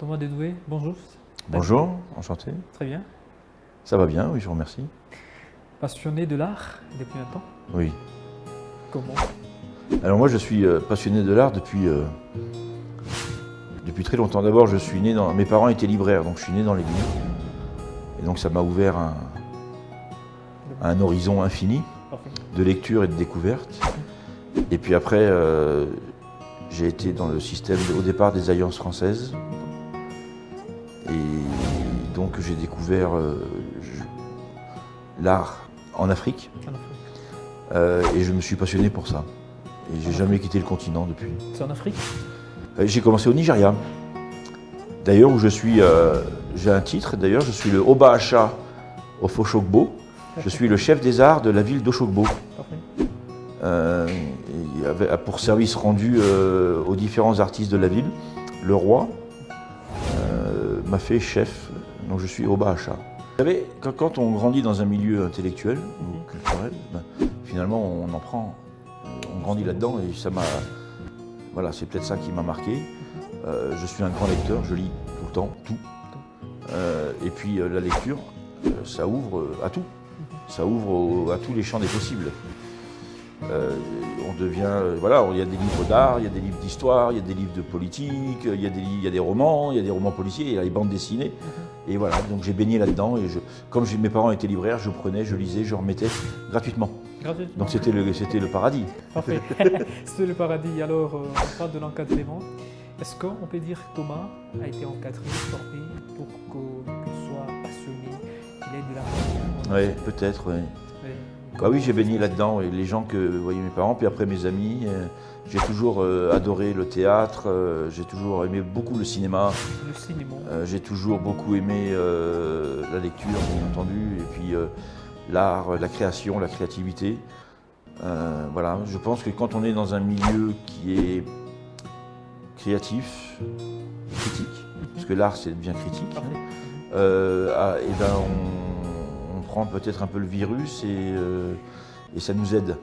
Thomas Dedoué, bonjour. Bonjour, enchanté. Très bien. Ça va bien, oui, je vous remercie. Passionné de l'art depuis un temps? Oui. Comment? Alors moi je suis passionné de l'art depuis très longtemps. D'abord je suis né dans... Mes parents étaient libraires, donc je suis né dans les livres. Et donc ça m'a ouvert un horizon infini de lecture et de découverte. Et puis après j'ai été dans le système au départ des Alliances françaises. Et donc j'ai découvert l'art en Afrique. Et je me suis passionné pour ça. Et j'ai jamais quitté le continent depuis. C'est en Afrique? J'ai commencé au Nigeria. D'ailleurs, où je suis, j'ai un titre, d'ailleurs, je suis le Oba Acha of Oshogbo. Je suis le chef des arts de la ville d'Oshogbo. Pour service rendu aux différents artistes de la ville, le roi m'a fait chef, donc je suis Oba Acha. Vous savez, quand on grandit dans un milieu intellectuel ou culturel, finalement on en prend, on grandit là-dedans et ça m'a... Voilà, c'est peut-être ça qui m'a marqué. Je suis un grand lecteur, je lis tout le temps, tout. Et puis la lecture, ça ouvre à tout. Ça ouvre à tous les champs des possibles. On devient, voilà, il y a des livres d'art, il y a des livres d'histoire, il y a des livres de politique, il y a des romans, il y a des romans policiers, il y a les bandes dessinées. Et voilà, donc j'ai baigné là-dedans et comme mes parents étaient libraires, je prenais, je lisais, je remettais gratuitement. Donc c'était le paradis. Parfait, c'était le paradis. Alors, on parle de l'encadrement. Est-ce qu'on peut dire que Thomas a été encadré, formé pour qu'il soit passionné, qu'il ait de la... Oui, peut-être, oui. Bah oui, j'ai baigné là-dedans, et les gens que voyaient mes parents, puis après mes amis. J'ai toujours adoré le théâtre, j'ai toujours aimé beaucoup le cinéma. Le cinéma. J'ai toujours beaucoup aimé la lecture, bien entendu, et puis l'art, la création, la créativité. Voilà, je pense que quand on est dans un milieu qui est créatif, critique, parce que l'art c'est bien critique, et ben on prend peut-être un peu le virus et ça nous aide.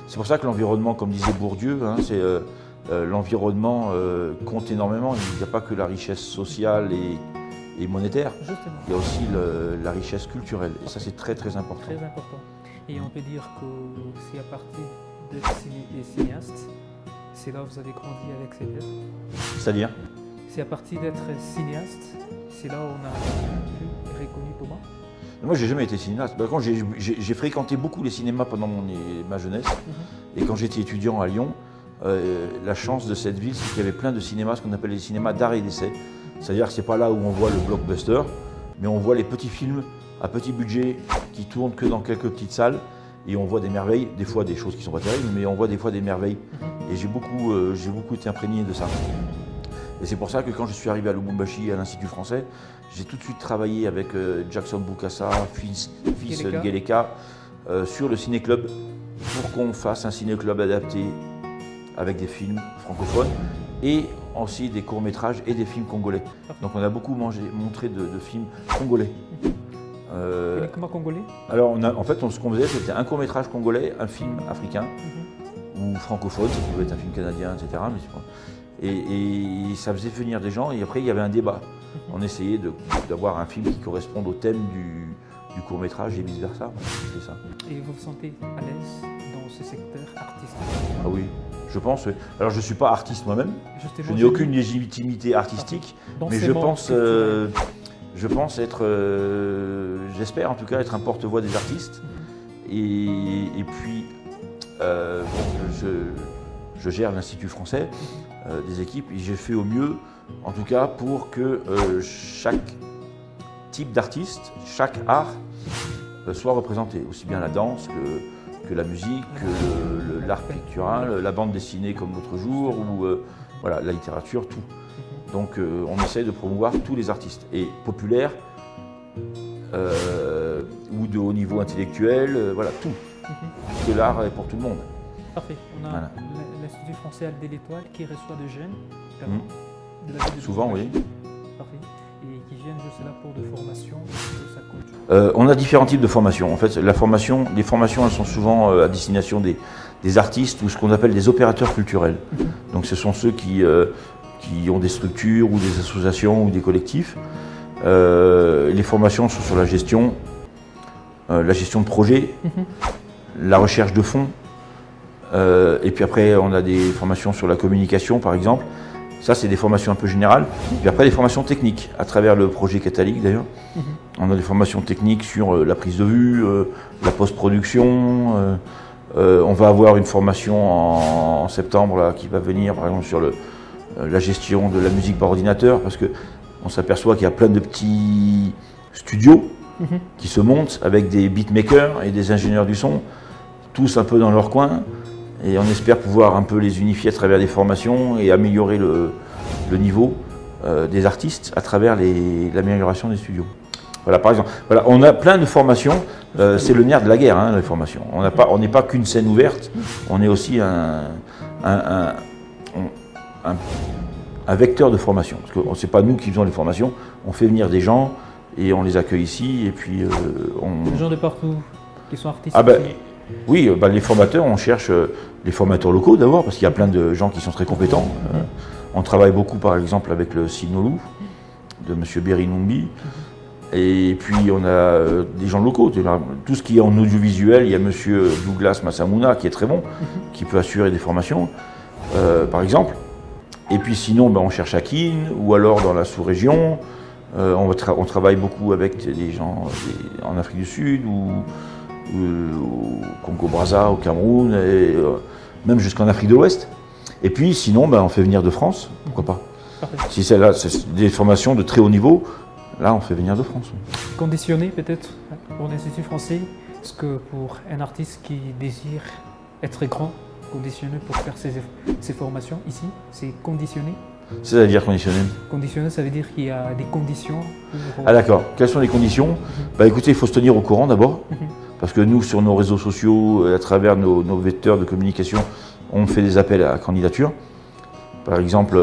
C'est pour ça que l'environnement, comme disait Bourdieu, l'environnement compte énormément. Il n'y a pas que la richesse sociale et monétaire, justement. Il y a aussi la richesse culturelle. Et ça, c'est très très important. Très important. Et on peut dire que c'est à partir d'être cinéaste, c'est là où vous avez grandi avec cette œuvre. C'est-à-dire? C'est à partir d'être cinéaste, c'est là où on a pu reconnu Thomas. Moi, j'ai jamais été cinéaste. Par contre, j'ai fréquenté beaucoup les cinémas pendant ma jeunesse. Et quand j'étais étudiant à Lyon, la chance de cette ville, c'est qu'il y avait plein de cinémas, ce qu'on appelle les cinémas d'art et d'essai. C'est-à-dire que c'est pas là où on voit le blockbuster, mais on voit les petits films à petit budget qui tournent que dans quelques petites salles. Et on voit des merveilles, des fois des choses qui sont pas terribles, mais on voit des fois des merveilles. Et j'ai beaucoup été imprégné de ça. Et c'est pour ça que quand je suis arrivé à Lubumbashi, à l'Institut français, j'ai tout de suite travaillé avec Jackson Bokassa, fils Ngeleka, sur le ciné-club pour qu'on fasse un ciné-club adapté avec des films francophones et aussi des courts-métrages et des films congolais. Donc on a beaucoup montré de films congolais. Uniquement congolais? Alors en fait, ce qu'on faisait, c'était un court-métrage congolais, un film africain ou francophone, ça pouvait être un film canadien, etc. Et ça faisait venir des gens et après il y avait un débat. On essayait d'avoir un film qui corresponde au thème du court-métrage et vice-versa. C'est ça. Et vous vous sentez à l'aise dans ce secteur artistique? Ah oui, je pense. Alors je ne suis pas artiste moi-même, je n'ai aucune légitimité artistique, mais je pense être, j'espère en tout cas être un porte-voix des artistes. Et puis, je gère l'Institut français, des équipes, et j'ai fait au mieux, en tout cas, pour que chaque type d'artiste, chaque art soit représenté, aussi bien la danse que la musique, que l'art pictural, la bande dessinée comme l'autre jour, ou voilà, la littérature, tout. Donc on essaye de promouvoir tous les artistes, et populaires, ou de haut niveau intellectuel, voilà, tout. Puisque l'art est pour tout le monde. Parfait. On a l'Institut français Aldé l'Étoile qui reçoit des jeunes, de la ville de souvent, oui. Parfait. Et qui viennent juste là pour de formation, de sa culture. On a différents types de formations. En fait, les formations, elles sont souvent à destination des artistes ou ce qu'on appelle des opérateurs culturels. Donc ce sont ceux qui qui ont des structures ou des associations ou des collectifs. Les formations sont sur la gestion de projet, la recherche de fonds. Et puis après, on a des formations sur la communication, par exemple. Ça, c'est des formations un peu générales. Puis après, des formations techniques, à travers le projet Catalyc, d'ailleurs. On a des formations techniques sur la prise de vue, la post-production. On va avoir une formation en septembre là, qui va venir, par exemple, sur la gestion de la musique par ordinateur, parce qu'on s'aperçoit qu'il y a plein de petits studios qui se montent avec des beatmakers et des ingénieurs du son, tous un peu dans leur coin. Et on espère pouvoir un peu les unifier à travers des formations et améliorer le niveau des artistes à travers l'amélioration des studios. Voilà, par exemple, voilà, on a plein de formations, c'est le nerf de la guerre, hein, les formations. On n'est pas qu'une scène ouverte, on est aussi un vecteur de formation. Parce que ce n'est pas nous qui faisons les formations, on fait venir des gens et on les accueille ici. Et puis, des gens de partout qui sont artistes. Ah ben, oui, les formateurs, on cherche les formateurs locaux d'abord, parce qu'il y a plein de gens qui sont très compétents. On travaille beaucoup, par exemple, avec le Signolou de M. Berry Numbi. Et puis, on a des gens locaux. Tout ce qui est en audiovisuel, il y a M. Douglas Massamouna, qui est très bon, qui peut assurer des formations, par exemple. Et puis sinon, on cherche à Keene, ou alors dans la sous-région. On travaille beaucoup avec des gens en Afrique du Sud, ou au Congo-Brazza, au Cameroun, et même jusqu'en Afrique de l'Ouest. Et puis sinon, on fait venir de France, pourquoi pas. Si c'est là, c'est des formations de très haut niveau, là on fait venir de France. Conditionné peut-être pour l'Institut français, est-ce que pour un artiste qui désire être grand, conditionné pour faire ses formations ici, c'est conditionné? C'est-à-dire conditionné? Conditionné, ça veut dire qu'il y a des conditions pour... Ah d'accord. Quelles sont les conditions? Écoutez, il faut se tenir au courant d'abord. Parce que nous, sur nos réseaux sociaux, à travers nos vecteurs de communication, on fait des appels à candidature. Par exemple,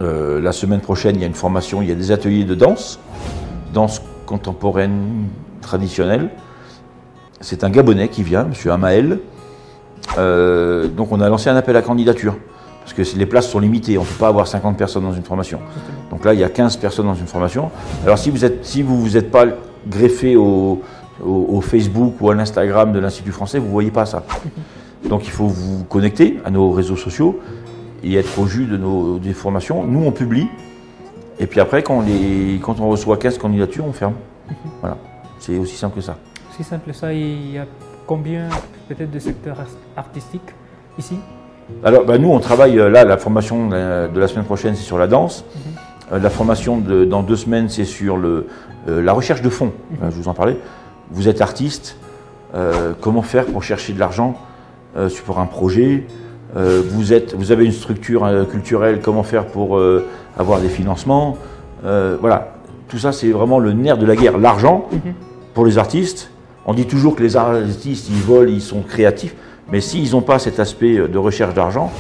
la semaine prochaine, il y a une formation, il y a des ateliers de danse contemporaine, traditionnelle. C'est un Gabonais qui vient, M. Amael. Donc on a lancé un appel à candidature. Parce que les places sont limitées, on ne peut pas avoir 50 personnes dans une formation. Donc là, il y a 15 personnes dans une formation. Alors si vous vous êtes pas greffé au Facebook ou à l'Instagram de l'Institut français, vous ne voyez pas ça. Donc il faut vous connecter à nos réseaux sociaux et être au jus des formations. Nous, on publie. Et puis après, quand on reçoit 15 candidatures, on ferme. Voilà, c'est aussi simple que ça. C'est simple que ça. Il y a combien peut-être de secteurs artistiques ici? Alors, nous, on travaille là, la formation de la semaine prochaine, c'est sur la danse. La formation dans 2 semaines, c'est sur la recherche de fonds. Je vous en parlais. Vous êtes artiste, comment faire pour chercher de l'argent pour un projet? Vous avez une structure culturelle, comment faire pour avoir des financements? Voilà, tout ça, c'est vraiment le nerf de la guerre. L'argent, pour les artistes, on dit toujours que les artistes, ils volent, ils sont créatifs. Mais s'ils n'ont pas cet aspect de recherche d'argent,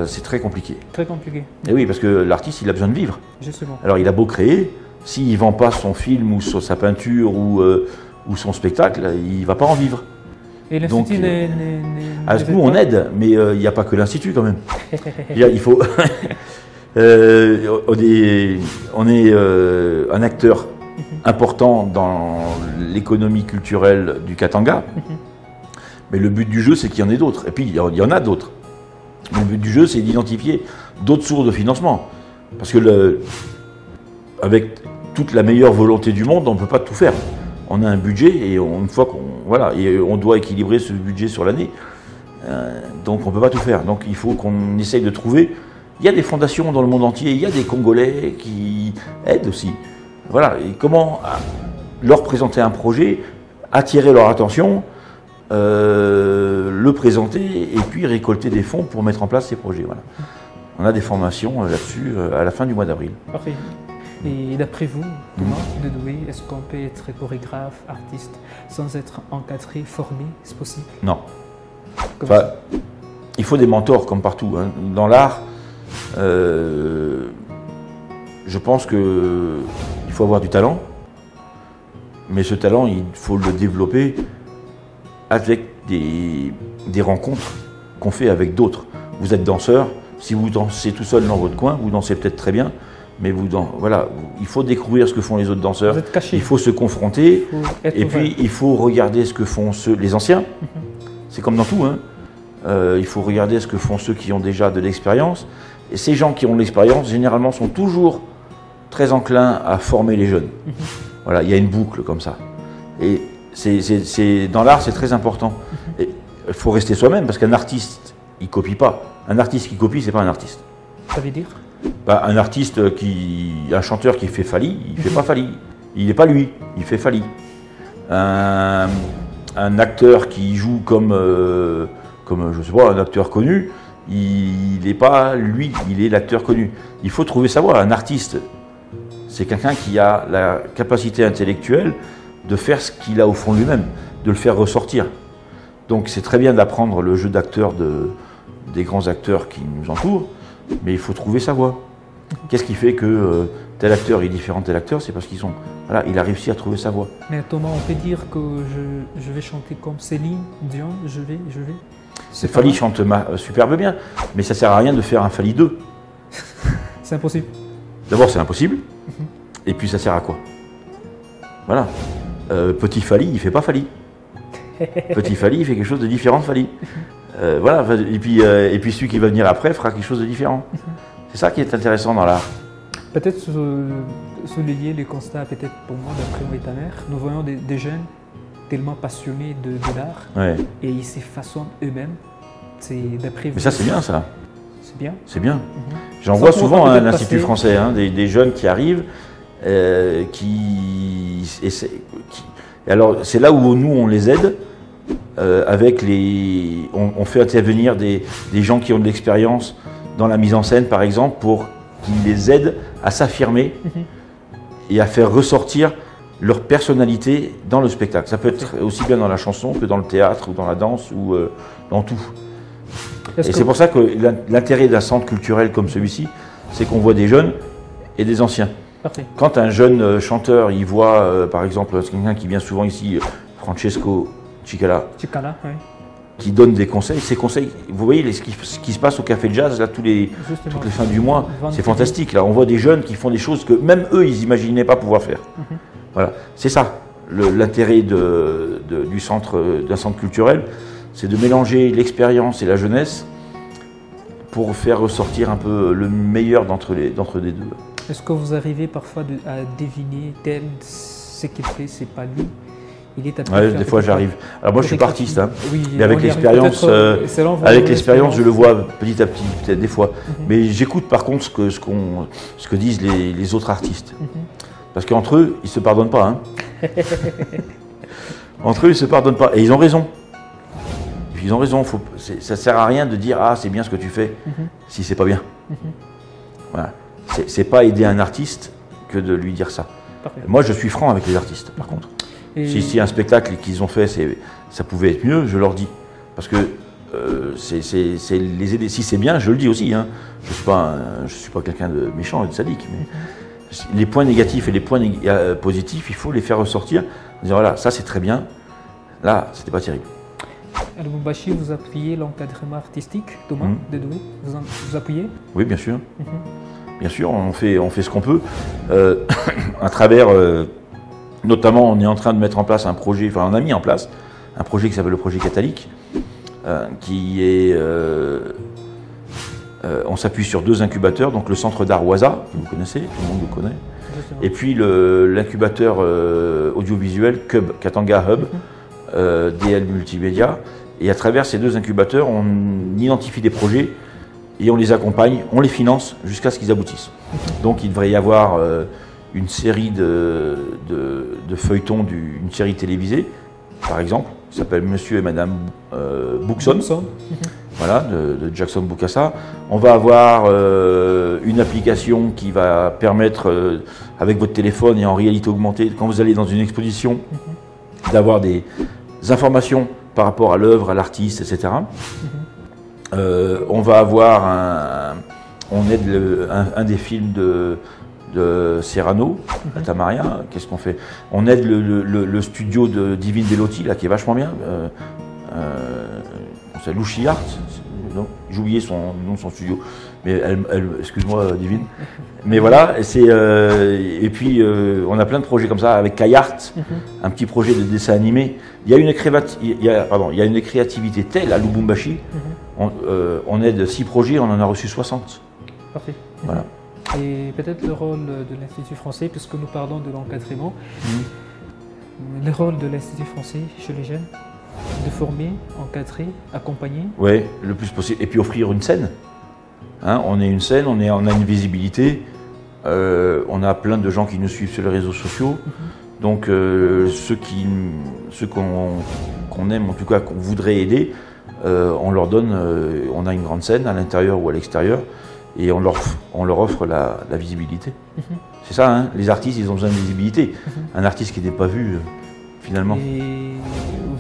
c'est très compliqué. Très compliqué. Et oui, parce que l'artiste, il a besoin de vivre. Justement. Alors, il a beau créer, s'il ne vend pas son film ou sa peinture ou son spectacle, il ne va pas en vivre. Et l'Institut nous, on aide, mais il n'y a pas que l'Institut quand même. Il faut... on est un acteur important dans l'économie culturelle du Katanga. Mais le but du jeu, c'est qu'il y en ait d'autres. Et puis, il y en a d'autres. Le but du jeu, c'est d'identifier d'autres sources de financement. Parce que avec toute la meilleure volonté du monde, on ne peut pas tout faire. On a un budget et une fois on doit équilibrer ce budget sur l'année. Donc, on ne peut pas tout faire. Donc, il faut qu'on essaye de trouver. Il y a des fondations dans le monde entier, il y a des Congolais qui aident aussi. Voilà. Et comment leur présenter un projet, attirer leur attention, le présenter et puis récolter des fonds pour mettre en place ces projets. Voilà. On a des formations là-dessus à la fin du mois d'avril. Parfait. Et d'après vous, Thomas Dedoué, est-ce qu'on peut être chorégraphe, artiste, sans être encadré, formé? C'est possible? Non. Il faut des mentors comme partout. Hein. Dans l'art, je pense qu'il faut avoir du talent, mais ce talent, il faut le développer avec des rencontres qu'on fait avec d'autres. Vous êtes danseur, Si vous dansez tout seul dans votre coin, vous dansez peut-être très bien, mais voilà, il faut découvrir ce que font les autres danseurs. Vous êtes caché. Il faut se confronter, et ouvert. puis il faut regarder ce que font les anciens. C'est comme dans tout, hein. Il faut regarder ce que font ceux qui ont déjà de l'expérience. Et ces gens qui ont de l'expérience, généralement, sont toujours très enclins à former les jeunes. Voilà, il y a une boucle comme ça. Et dans l'art, c'est très important. Il faut rester soi-même, parce qu'un artiste, il ne copie pas. Un artiste qui copie, c'est pas un artiste. Ça veut dire? Un artiste un chanteur qui fait Fally, il ne fait pas Fally. Il n'est pas lui, il fait Fally. Un acteur qui joue comme je sais pas, un acteur connu, il n'est pas lui, il est l'acteur connu. Il faut trouver sa voie. Un artiste, c'est quelqu'un qui a la capacité intellectuelle de faire ce qu'il a au fond de lui-même, de le faire ressortir. Donc c'est très bien d'apprendre le jeu d'acteur des grands acteurs qui nous entourent, mais il faut trouver sa voie. Qu'est-ce qui fait que tel acteur est différent de tel acteur? C'est parce voilà, il a réussi à trouver sa voie. Mais Thomas, on peut dire que je vais chanter comme Céline Dion, je vais. Fally chante superbe bien, mais ça ne sert à rien de faire un Fally 2. C'est impossible. D'abord, c'est impossible, et puis ça sert à quoi? Voilà. Petit Fally, il ne fait pas Fally. Petit Fally, il fait quelque chose de différent de Fally. Voilà. Et puis celui qui va venir après fera quelque chose de différent. C'est ça qui est intéressant dans l'art. Peut-être souligner les constats, peut-être pour moi, d'après moi et ta mère, nous voyons des jeunes tellement passionnés de l'art, ouais. Et ils se façonnent eux-mêmes. Mais ça, c'est bien, ça. C'est bien. C'est bien. J'en vois souvent à l'Institut français, des jeunes qui arrivent, alors, c'est là où nous, on les aide, on fait intervenir des gens qui ont de l'expérience dans la mise en scène, par exemple, pour qu'ils les aident à s'affirmer et à faire ressortir leur personnalité dans le spectacle. Ça peut être aussi bien dans la chanson que dans le théâtre ou dans la danse ou dans tout. Et c'est pour ça que l'intérêt d'un centre culturel comme celui-ci, c'est qu'on voit des jeunes et des anciens. Parfait. Quand un jeune chanteur, il voit, par exemple, quelqu'un qui vient souvent ici, Francesco Cicala, oui. Qui donne des conseils, ces conseils, vous voyez ce qui se passe au Café Jazz, là, toutes les fins du mois, c'est fantastique. Là, on voit des jeunes qui font des choses que même eux, ils n'imaginaient pas pouvoir faire. Voilà, c'est ça, l'intérêt d'un centre culturel, c'est de mélanger l'expérience et la jeunesse pour faire ressortir un peu le meilleur d'entre les deux. Est-ce que vous arrivez parfois à deviner tel ce qu'il fait, c'est pas lui? Des fois j'arrive. Alors moi je suis pas artiste, oui, mais avec l'expérience, je le vois petit à petit, peut-être des fois. Mais j'écoute par contre ce que disent les autres artistes. Parce qu'entre eux, ils ne se pardonnent pas. Entre eux, ils ne se pardonnent pas. Et ils ont raison. Ils ont raison. Ça ne sert à rien de dire « Ah, c'est bien ce que tu fais si c'est pas bien. Voilà. C'est pas aider un artiste que de lui dire ça. Parfait. Moi, je suis franc avec les artistes, par contre. Si un spectacle qu'ils ont fait, ça pouvait être mieux, je leur dis. Parce que c'est les aider. Si c'est bien, je le dis aussi. Je ne suis pas quelqu'un de méchant et de sadique. Mais les points négatifs et les points positifs, il faut les faire ressortir. Dire voilà, ça c'est très bien. Là, c'était pas terrible. Alors, Bachir, vous appuyez l'encadrement artistique, Thomas Dedoué. Vous appuyez? Oui, bien sûr. Bien sûr, on fait ce qu'on peut. À travers, notamment, on est en train de mettre en place un projet, enfin on a mis en place un projet qui s'appelle le projet Cathalique, qui est... on s'appuie sur 2 incubateurs, donc le centre d'art Waza, que vous connaissez, tout le monde le connaît, et puis l'incubateur audiovisuel Katanga Hub, DL Multimédia. Et à travers ces 2 incubateurs, on identifie des projets et on les accompagne, on les finance jusqu'à ce qu'ils aboutissent. Donc il devrait y avoir une série de feuilletons, une série télévisée, par exemple, qui s'appelle Monsieur et Madame Bookson. Voilà, de Jackson Bukasa. On va avoir une application qui va permettre, avec votre téléphone et en réalité augmentée, quand vous allez dans une exposition, d'avoir des informations par rapport à l'œuvre, à l'artiste, etc. On va avoir on aide un des films de Serrano, Tamaria. Qu'est-ce qu'on fait? On aide le studio de Divine Bellotti, là, qui est vachement bien. C'est Louchi Art, j'ai oublié le nom de son studio, mais excuse-moi Divine. Mais voilà, et puis on a plein de projets comme ça avec Kayart, un petit projet de dessin animé. Il y a une créativité telle à Lubumbashi. On aide 6 projets, on en a reçu 60. Parfait. Voilà. Et peut-être le rôle de l'Institut français, puisque nous parlons de l'encadrement, le rôle de l'Institut français chez les jeunes, de former, encadrer, accompagner. Oui, le plus possible. Et puis offrir une scène. Hein, on est une scène, on a une visibilité, on a plein de gens qui nous suivent sur les réseaux sociaux. Donc ceux qu'on aime, en tout cas qu'on voudrait aider, on leur donne, on a une grande scène à l'intérieur ou à l'extérieur, et on leur offre la visibilité. C'est ça, hein, les artistes, ils ont besoin de visibilité. Un artiste qui n'est pas vu, finalement. Et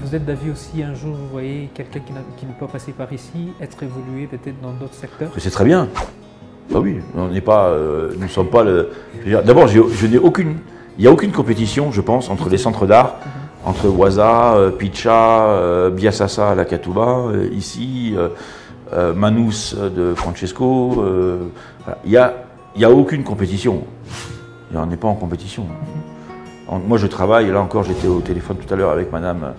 vous êtes d'avis aussi, un jour, vous voyez quelqu'un qui ne peut pas passer par ici, être évolué peut-être dans d'autres secteurs? C'est très bien. Bah oui, nous ne sommes pas le... D'abord, il n'y a aucune compétition, je pense, entre les centres d'art, entre Waza, Picha, Biasassa, la Katuba, ici, Manus de Francesco. Il n'y a aucune compétition. On n'est pas en compétition. Moi, je travaille, là encore, j'étais au téléphone tout à l'heure avec Madame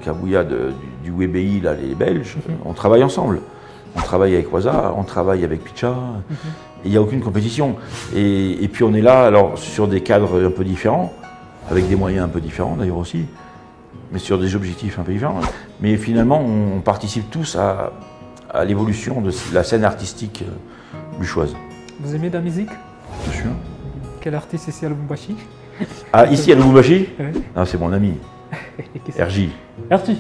Kabouya du WBI, là, les Belges. On travaille ensemble. On travaille avec Waza, on travaille avec Picha. Il n'y a aucune compétition. Et puis on est là, alors, sur des cadres un peu différents, avec des moyens un peu différents d'ailleurs aussi, mais sur des objectifs un peu différents. Mais finalement, on participe tous à l'évolution de la scène artistique buchoise. Vous aimez la musique? Bien sûr. Quel artiste ici à Lubumbashi? Ah, ici à Lubumbashi? Oui. Ah, c'est mon ami, RJ. RJ.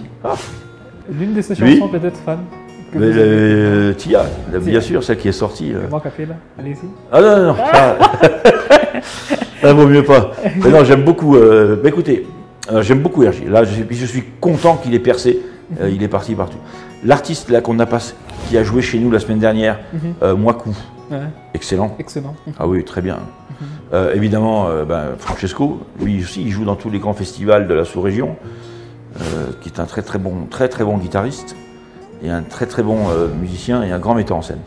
L'une de ses chansons peut-être fan? Tia, bien sûr, celle qui est sortie. Comment qu'appelle là? Allez-y. Ah non, ça vaut mieux pas. Mais non, j'aime beaucoup. Écoutez, j'aime beaucoup RJ. Là, je suis content qu'il ait percé. Il est parti partout. L'artiste là qui a joué chez nous la semaine dernière, Mwaku, excellent. Excellent. Ah oui, très bien. Évidemment, Francesco, lui aussi, il joue dans tous les grands festivals de la sous-région, qui est un très très bon guitariste et un très très bon musicien et un grand metteur en scène.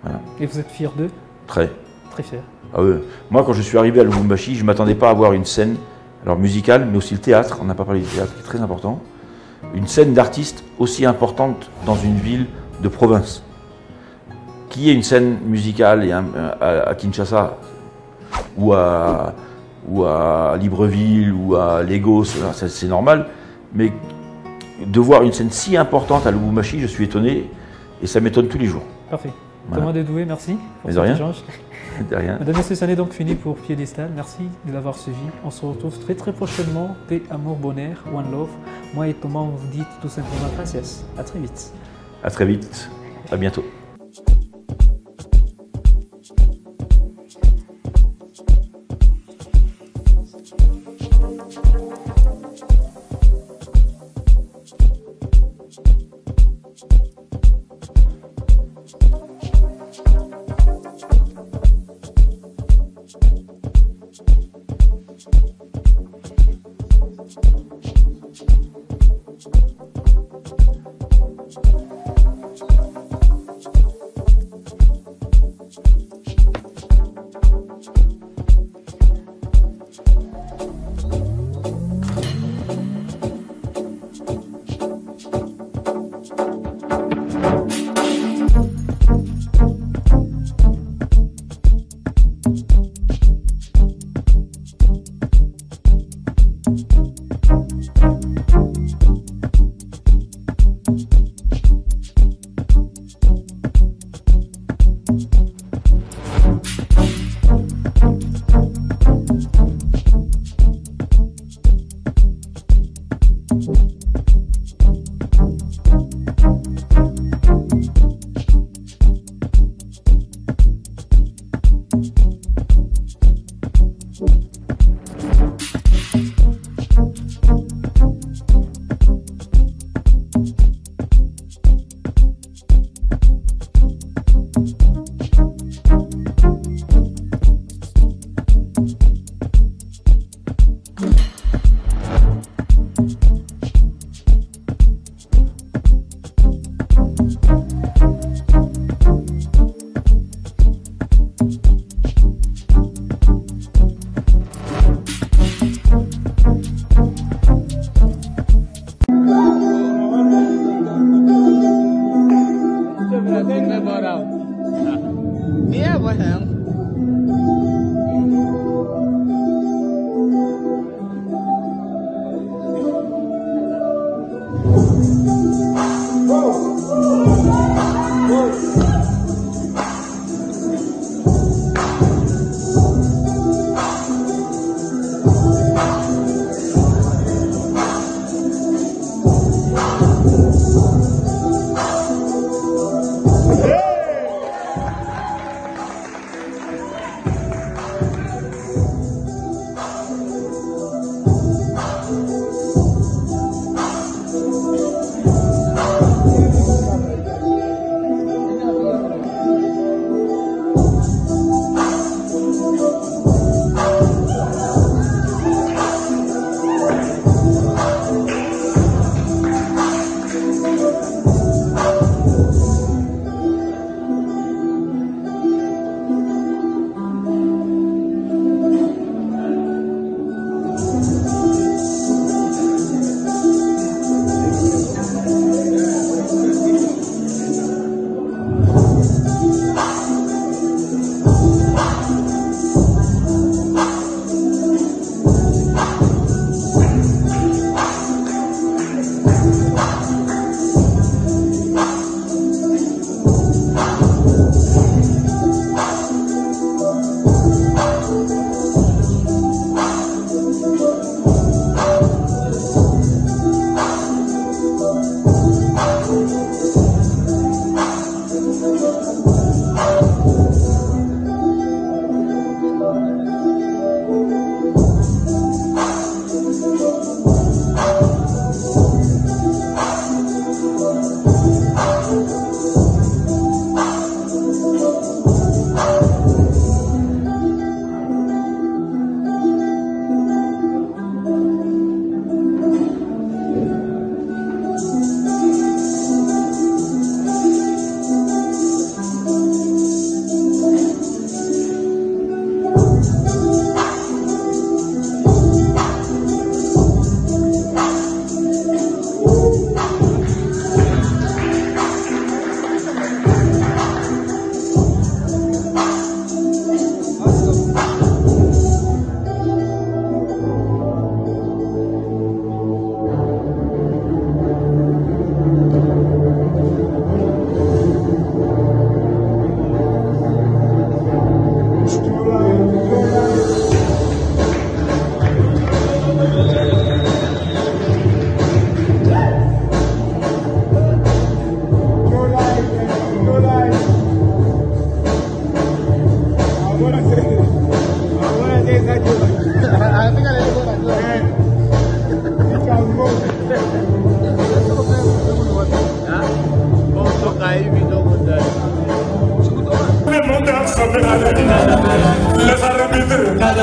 Voilà. Et vous êtes fier d'eux? Très. Très fier. Ah oui. Moi, quand je suis arrivé à Lubumbashi, je ne m'attendais pas à avoir une scène, alors musicale, mais aussi le théâtre. On n'a pas parlé du théâtre, qui est très important. Une scène d'artistes aussi importante dans une ville de province. Qu'il y ait une scène musicale à Kinshasa ou à Libreville ou à Lagos, c'est normal, mais de voir une scène si importante à Lubumbashi, je suis étonné et ça m'étonne tous les jours. Parfait. Voilà. Thomas Dedoué, merci pour cet échange. De rien. Mesdames et messieurs, ça n'est donc fini pour Piédestal. Merci de l'avoir suivi. On se retrouve très très prochainement. Paix, amour, bonheur, one love. Moi et Thomas, on vous dit tout simplement gracias. À très vite. À très vite. À bientôt.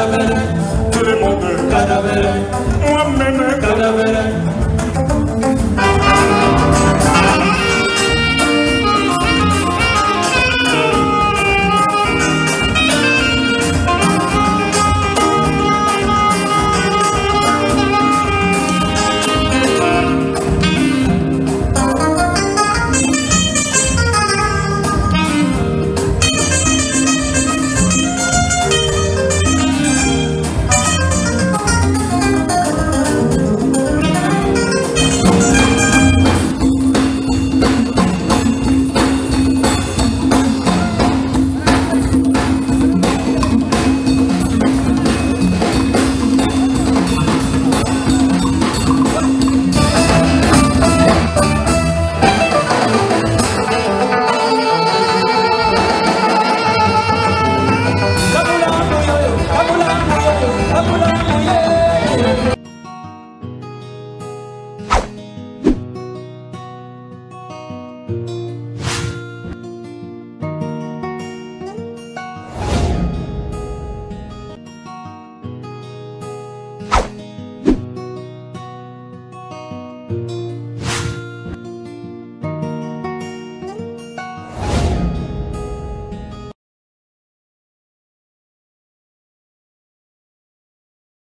Cadavere, tout le monde cadavere, moi-même cadavere.